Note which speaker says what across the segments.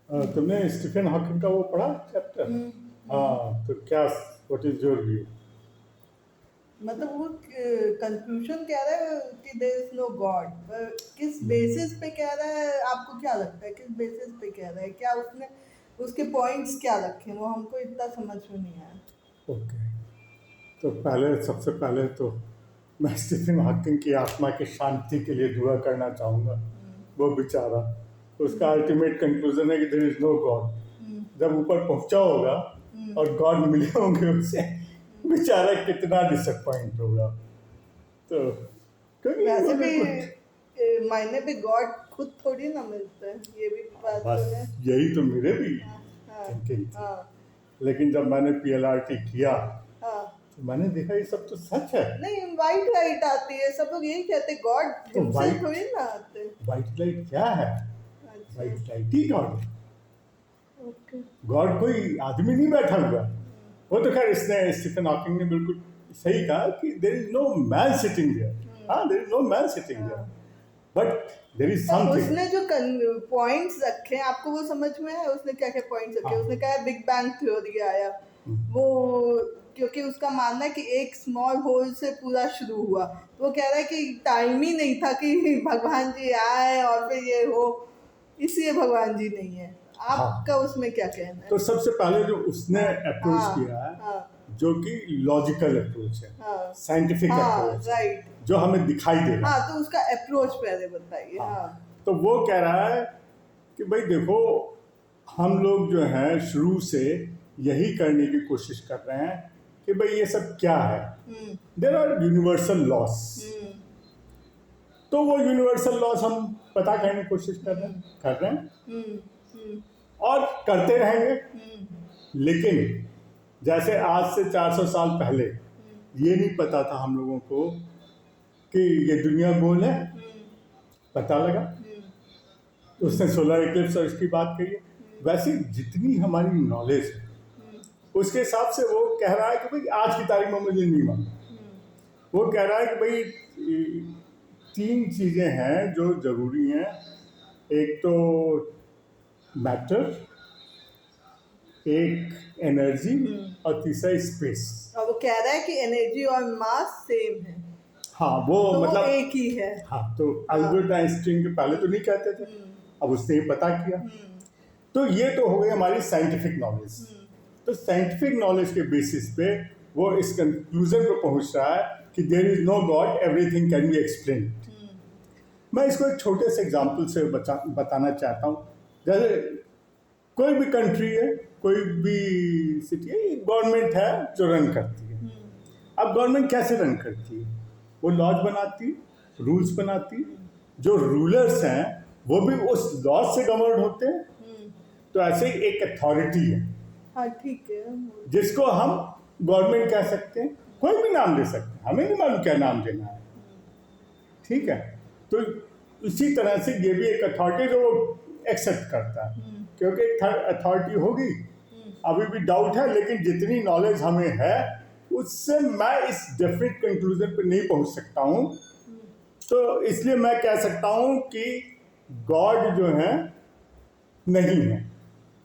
Speaker 1: तुमने Stephen Hawking का वो पढ़ा चैप्टर? हाँ, तो क्या, व्हाट इज योर व्यू?
Speaker 2: मतलब वो कंक्लूजन कह रहा है कि देयर इज नो गॉड, पर किस बेसिस पे कह रहा है, आपको क्या लगता है किस बेसिस पे कह रहा है? क्या उसने उसके पॉइंट्स क्या रखे, वो हमको इतना समझ में नहीं आया।
Speaker 1: ओके, तो पहले, सबसे पहले तो मैं स्टीफन हॉकिंग की आत्मा की शांति के लिए दुआ करना चाहूँगा। वो बेचारा, उसका अल्टीमेट कंक्लूजन है कि देयर इज नो गॉड। जब ऊपर पहुंचा होगा और गॉड मिले होंगे उसे, बेचारा कितना डिसअपॉइंट होगा। तो क्योंकि
Speaker 2: वैसे
Speaker 1: उन्होंने
Speaker 2: भी
Speaker 1: कुछ,
Speaker 2: मायने पे गॉड खुद थोड़ी ना मिलता है, ये भी बात तो
Speaker 1: बस
Speaker 2: है।
Speaker 1: यही तो मेरे भी
Speaker 2: हाँ हाँ
Speaker 1: थिंकिंग थी।
Speaker 2: हाँ
Speaker 1: लेकिन जब मैंने पीएलआरटी किया
Speaker 2: हाँ।
Speaker 1: तो मैंने देखा ये सब तो सच है।
Speaker 2: नहीं, वाइट लाइट आती है, सब लोग यही कहते, गॉड
Speaker 1: तो
Speaker 2: हिमसेल्फ
Speaker 1: वाइट
Speaker 2: थोड़ी ना आते।
Speaker 1: वाइट लाइट क्या है?
Speaker 2: अच्छा।
Speaker 1: वाइट लाइट ही गॉड है।
Speaker 2: ओके।
Speaker 1: गॉड कोई आदमी नहीं बैठा हुआ। वो तो खैर, इसने स्टीफन हॉकिंग ने बिल्कुल सही कहा कि there is no man sitting there. हाँ, there is no man sitting there,
Speaker 2: हाँ,
Speaker 1: बट देयर इज
Speaker 2: पर
Speaker 1: समथिंग।
Speaker 2: उसने जो पॉइंट्स रखे हैं, आपको वो समझ में है उसने क्या क्या पॉइंट्स रखे?
Speaker 1: हाँ।
Speaker 2: उसने कहा बिग बैंग थ्योरी आया, वो क्योंकि उसका मानना है कि एक स्मॉल होल से पूरा शुरू हुआ, तो वो कह रहा है कि टाइम ही नहीं था कि भगवान जी आए और फिर ये हो, इसलिए भगवान जी नहीं है। आपका
Speaker 1: हाँ,
Speaker 2: उसमें क्या कहना है?
Speaker 1: तो सबसे पहले जो उसने
Speaker 2: हाँ
Speaker 1: अप्रोच
Speaker 2: हाँ
Speaker 1: किया है,
Speaker 2: हाँ
Speaker 1: जो कि लॉजिकल अप्रोच है,
Speaker 2: हाँ
Speaker 1: साइंटिफिक
Speaker 2: हाँ,
Speaker 1: अप्रोच है,
Speaker 2: राइट।
Speaker 1: जो हमें दिखाई देगा।
Speaker 2: हाँ, तो उसका अप्रोच पहले बताइए।
Speaker 1: हाँ,
Speaker 2: हाँ।
Speaker 1: तो वो कह रहा है कि भाई देखो, हम लोग जो हैं शुरू से यही करने की कोशिश कर रहे हैं कि भाई ये सब क्या है। There are universal laws. तो वो यूनिवर्सल लॉस हम पता करने की कोशिश कर रहे हैं और करते रहेंगे। लेकिन जैसे आज से 400 साल पहले ये नहीं पता था हम लोगों को कि ये दुनिया गोल है, पता लगा, उसने सोलर इक्लिप्स और इसकी बात कही है। वैसे जितनी हमारी नॉलेज है उसके हिसाब से वो कह रहा है कि भाई आज की तारीख में मुझे नहीं मालूम। वो कह रहा है कि भाई तीन चीज़ें हैं जो ज़रूरी हैं। एक तो मैटर, एक एनर्जी, और तीसरा स्पेस।
Speaker 2: और वो कह रहा है कि एनर्जी और मास सेम है,
Speaker 1: हाँ, वो
Speaker 2: तो वो
Speaker 1: मतलब,
Speaker 2: एक ही है।
Speaker 1: हाँ, तो अल्बर्ट आइंस्टीन के पहले तो नहीं कहते थे, अब उसने ये पता किया। तो ये तो हो गई हमारी साइंटिफिक नॉलेज। तो साइंटिफिक नॉलेज के बेसिस पे वो इस कंक्लूजन पे पहुंच रहा है कि there is no God, everything can be explain. मैं इसको एक छोटे से एग्जाम्पल से बताना चाहता हूँ। जैसे कोई भी कंट्री है, कोई भी सिटी है, गवर्नमेंट है जो रन करती है। अब गवर्नमेंट कैसे रन करती है? वो लॉज बनाती है, रूल्स बनाती है। जो रूलर्स हैं वो भी उस लॉज से गवर्न होते हैं। तो ऐसे ही एक अथॉरिटी है
Speaker 2: हाँ, ठीक है।
Speaker 1: जिसको हम गवर्नमेंट कह सकते हैं, कोई भी नाम दे सकते हैं, हमें नहीं मालूम क्या नाम देना है। ठीक है, तो इसी तरह से ये भी एक अथॉरिटी जो एक्सेप्ट करता है, क्योंकि अथॉरिटी होगी। अभी भी डाउट है, लेकिन जितनी नॉलेज हमें है उससे मैं इस डेफिनेट कंक्लूजन पे नहीं पहुंच सकता हूं। तो इसलिए मैं कह सकता हूं कि गॉड जो है नहीं है।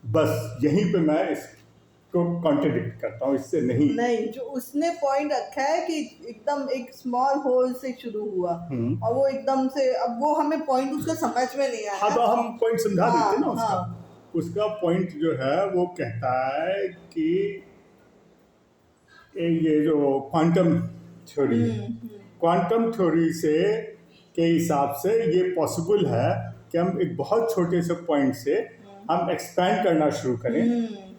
Speaker 1: बस यहीं पे मैं इसको कॉन्ट्रडिक्ट करता हूं, इससे नहीं।
Speaker 2: नहीं, जो उसने पॉइंट रखा है कि एकदम एक स्मॉल होल से शुरू हुआ और वो एकदम से, अब वो हमें पॉइंट उसका समझ में नहीं आया।
Speaker 1: हाँ, तो हम पॉइंट समझा देते ना
Speaker 2: हाँ
Speaker 1: उसका।
Speaker 2: हाँ
Speaker 1: उसका पॉइंट जो है वो कहता है कि ये जो क्वांटम थ्योरी है, क्वांटम थ्योरी से के हिसाब से ये पॉसिबल है कि हम एक बहुत छोटे से पॉइंट से हम एक्सपैंड करना शुरू करें।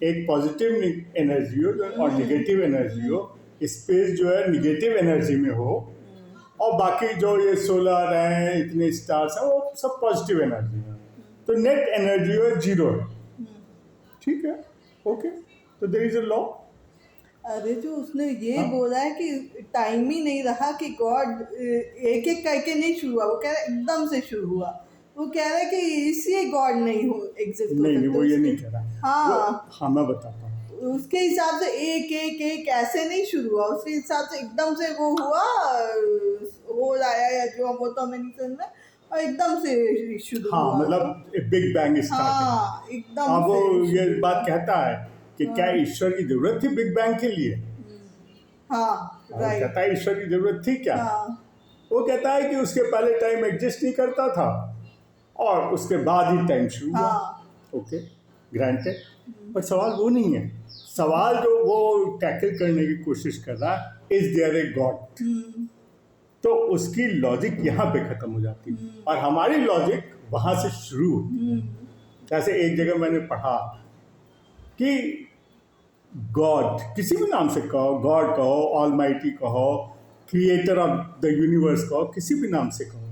Speaker 1: एक पॉजिटिव एनर्जी हो और निगेटिव एनर्जी हो, स्पेस जो है निगेटिव एनर्जी में हो, और बाकी जो ये सोलर हैं, इतने स्टार्स हैं, वो सब पॉजिटिव एनर्जी है। तो नेट एनर्जी है जीरो है। ठीक है, ओके, तो देयर इज अ लॉ।
Speaker 2: अरे, जो उसने ये
Speaker 1: हाँ,
Speaker 2: बोला है कि टाइम ही नहीं रहा कि गॉड एक एक करके नहीं शुरू हुआ, वो कह रहा है एकदम से शुरू हुआ। वो कह रहा है कि इसलिए गॉड नहीं हो एग्जिस्ट हो
Speaker 1: नहीं नहीं,
Speaker 2: सकते
Speaker 1: वो ये
Speaker 2: उसके।
Speaker 1: नहीं कह रहा। वो,
Speaker 2: हाँ,
Speaker 1: हाँ, मैं बताता हूँ।
Speaker 2: उसके हिसाब से एक एक एक ऐसे नहीं शुरू हुआ, उसके हिसाब से एकदम से वो हुआ, हो आया या जो, वो तो हमें नहीं समझ में। और एकदम से शुरू
Speaker 1: हाँ
Speaker 2: हुआ।
Speaker 1: मतलब बिग बैंग स्टार्टिंग।
Speaker 2: हाँ एकदम
Speaker 1: अब वो
Speaker 2: से
Speaker 1: ये
Speaker 2: शुरू
Speaker 1: बात
Speaker 2: हुआ।
Speaker 1: कहता है कि क्या ईश्वर की जरूरत थी बिग बैंग के लिए?
Speaker 2: हाँ
Speaker 1: और
Speaker 2: राइट।
Speaker 1: कहता है ईश्वर की जरूरत थी क्या?
Speaker 2: हाँ
Speaker 1: वो कहता है कि उसके पहले टाइम एग्जिस्ट नहीं करता था और उसके बाद ही टाइम शुरू हुआ।
Speaker 2: हाँ
Speaker 1: ओके, ग्रांटेड। पर सवाल वो नहीं है। सवाल जो वो टैकल करने की कोशिश कर रहा है, इज देयर ए गॉड? तो उसकी लॉजिक यहाँ पे खत्म हो जाती है और हमारी लॉजिक वहां से शुरू होती है। जैसे एक जगह मैंने पढ़ा कि गॉड, किसी भी नाम से कहो, गॉड कहो, ऑलमाइटी कहो, क्रिएटर ऑफ द यूनिवर्स कहो, किसी भी नाम से कहो,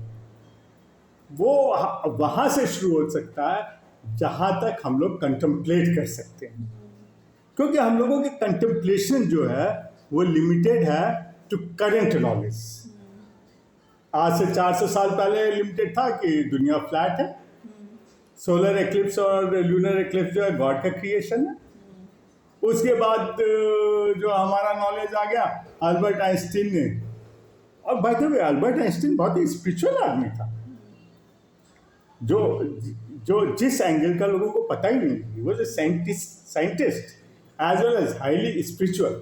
Speaker 1: वो वहां से शुरू हो सकता है जहां तक हम लोग कंटेम्पलेट कर सकते हैं। क्योंकि हम लोगों की कंटेम्पलेशन जो है वो लिमिटेड है टू करंट नॉलेज। आज से 400 साल पहले लिमिटेड था कि दुनिया फ्लैट है। सोलर एक्लिप्स और लूनर एक्लिप्स जो है गॉड का क्रिएशन है। उसके बाद जो हमारा नॉलेज आ गया अल्बर्ट आइंस्टीन ने, और by the way Albert Einstein बहुत ही स्पिरिचुअल आदमी था, जो जो जिस एंगल का लोगों को पता ही नहीं, वो जो scientist as well as highly spiritual,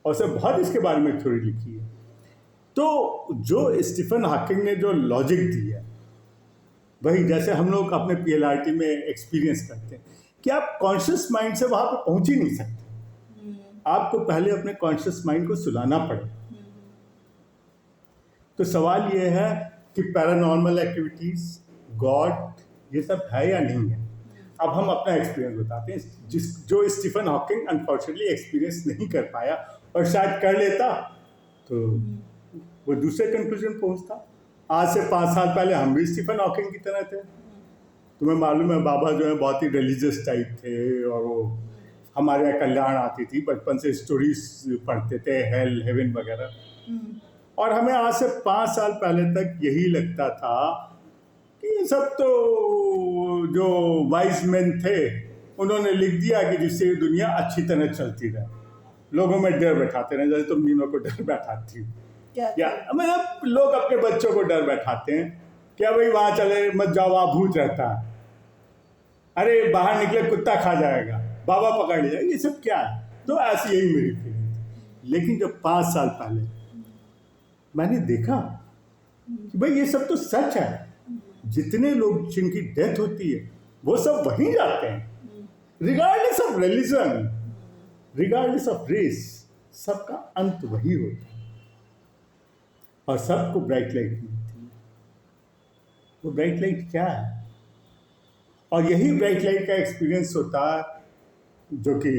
Speaker 1: और उसने बहुत इसके बारे में थ्योरी लिखी है। तो जो स्टीफन हॉकिंग ने जो लॉजिक दी है, वही जैसे हम लोग अपने पीएलआरटी में एक्सपीरियंस करते हैं कि आप कॉन्शियस माइंड से वहां पर पहुंच ही नहीं सकते। आपको पहले अपने कॉन्शियस माइंड को सुलाना पड़े। तो सवाल ये है कि पैरानॉर्मल एक्टिविटीज, गॉड, ये सब है या नहीं है। अब हम अपना एक्सपीरियंस बताते हैं, जो स्टीफन हॉकिंग अनफॉर्चुनेटली एक्सपीरियंस नहीं कर पाया, और शायद कर लेता तो वो दूसरे कंक्लूजन पहुंचता। आज से 5 साल पहले हम भी स्टीफन हॉकिंग की तरह थे। तुम्हें मालूम है बाबा जो है बहुत ही रिलीजियस टाइप थे, और वो हमारे यहाँ कल्याण आती थी, बचपन से स्टोरीज पढ़ते थे, हेल हेवन वगैरह। और हमें आज से 5 साल पहले तक यही लगता था कि ये सब तो जो वाइज मैन थे उन्होंने लिख दिया कि जिससे ये दुनिया अच्छी तरह चलती रहे, लोगों में डर बैठाते रहे, जैसे तुम तीनों को डर बैठाती हो। या मतलब लोग अपने बच्चों को डर बैठाते हैं, क्या भाई वहां चले मत जाओ, वहां भूत रहता है, अरे बाहर निकले कुत्ता खा जाएगा, बाबा पकड़ लिया, ये सब क्या है। तो ऐसी यही मेरी फीलिंग थी। लेकिन जब 5 साल पहले मैंने देखा कि भाई ये सब तो सच है, जितने लोग जिनकी डेथ होती है वो सब वहीं जाते हैं, regardless of religion, regardless of race, सबका अंत वही होता है और सबको ब्राइट लाइट मिलती है। वो ब्राइट लाइट क्या है? और यही ब्राइट लाइट का एक्सपीरियंस होता है जो कि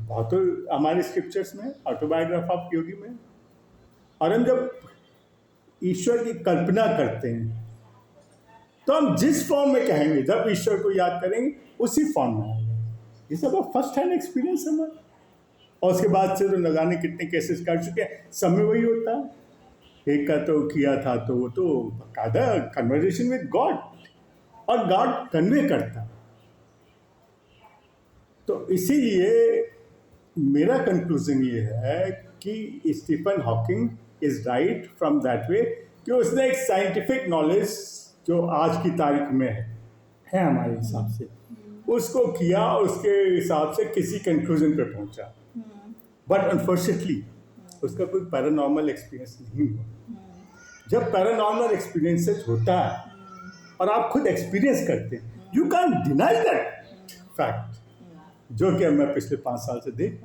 Speaker 1: बहुत हमारे स्क्रिप्चर्स में, ऑटोबायोग्राफी ऑफ योगी में। और हम जब ईश्वर की कल्पना करते हैं तो हम जिस फॉर्म में कहेंगे, जब ईश्वर को याद करेंगे उसी फॉर्म में आएगा। ये सब फर्स्ट हैंड एक्सपीरियंस है हमारा। और उसके बाद से तो न जाने कितने केसेस कर चुके हैं, सब में वही होता है। एक का तो किया था तो वो तो बाकायदा कन्वर्सेशन विद गॉड, और गॉड कन्वे करता। तो इसीलिए मेरा कंक्लूजन ये है कि Stephen Hawking is right from that way कि उसने एक साइंटिफिक नॉलेज जो आज की तारीख में है हमारे हिसाब से, उसको किया, उसके हिसाब से किसी कंक्लूजन पे पहुंचा। बट अनफॉर्चुनेटली उसका कोई पैरानॉर्मल एक्सपीरियंस नहीं हुआ। जब पैरानॉर्मल एक्सपीरियंसेस होता है और आप खुद एक्सपीरियंस करते हैं, you can deny that fact, जो कि मैं पिछले 5 साल से देख।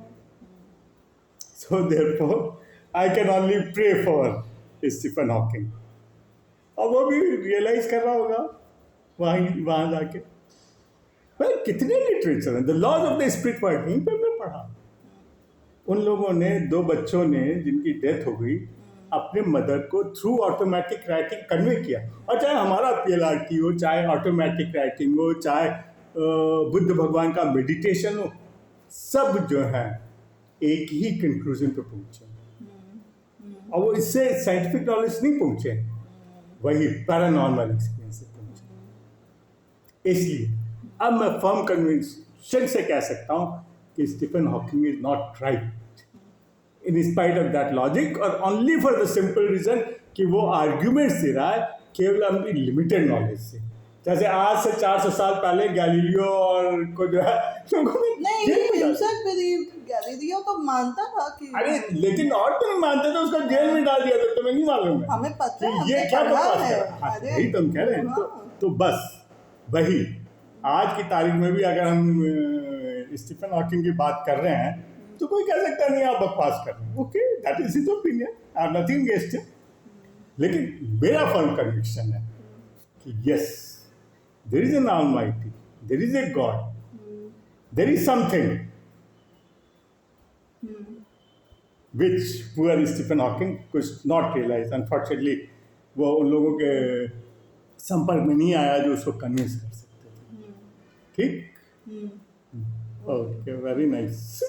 Speaker 1: So therefore I can only pray for Stephen Hawking. और वो भी रियलाइज कर रहा होगा वहाँ जाके। भाई कितने लिटरेचर हैं, the laws of the spirit world, यहीं पे हमने पढ़ा। उन लोगों ने, 2 बच्चों ने जिनकी डेथ हो गई, अपने मदर को थ्रू ऑटोमेटिक राइटिंग कन्वे किया। और चाहे हमारा पीएलआरटी हो, चाहे ऑटोमेटिक राइटिंग हो, चाहे बुद्ध भगवान का मेडिटेशन हो, सब जो है एक ही कंक्लूजन पे पहुंचे। और वो इससे साइंटिफिक नॉलेज नहीं पहुंचे, वही पैरानॉर्मल एक्सपीरियंस से पहुंचे। इसलिए अब मैं फर्म कन्विक्शन से कह सकता हूं कि Stephen Hawking is not right in spite of that logic, और only for the simple reason कि वो आर्ग्यूमेंट्स दे रहा है केवल अपनी लिमिटेड नॉलेज से। जैसे आज से 400 साल पहले गैलीलियो और को जो है लोगों ने
Speaker 2: नहीं,
Speaker 1: जेल में डाल
Speaker 2: हिमसेट गैलीलियो तो मानता था कि
Speaker 1: दिया। अरे लेकिन और तुम मानते थे, उसको जेल में डाल दिया, तो तुम्हें नहीं मालूम है
Speaker 2: हमें पता है,
Speaker 1: कि ये
Speaker 2: हमने
Speaker 1: क्या
Speaker 2: पढ़ा
Speaker 1: बकवास
Speaker 2: है।
Speaker 1: कर। हाँ,
Speaker 2: अरे,
Speaker 1: यही तुम कह रहे हैं।
Speaker 2: हाँ।
Speaker 1: तो बस वही आज की तारीख में भी अगर हम स्टीफन हॉकिंग की बात कर रहे हैं तो कोई कह सकता नहीं आप बकवास कर रहे हैं। Okay, that is his opinion, I have nothing against it. लेकिन मेरा फर्म कन्विक्शन है कि yes, there is an almighty, there is a God, there is something which poor Stephen Hawking could not realize. Unfortunately, वो उन लोगों के संपर्क में नहीं आया जो उसको कन्विंस कर सकते थे। ठीक, ओके, वेरी नाइस।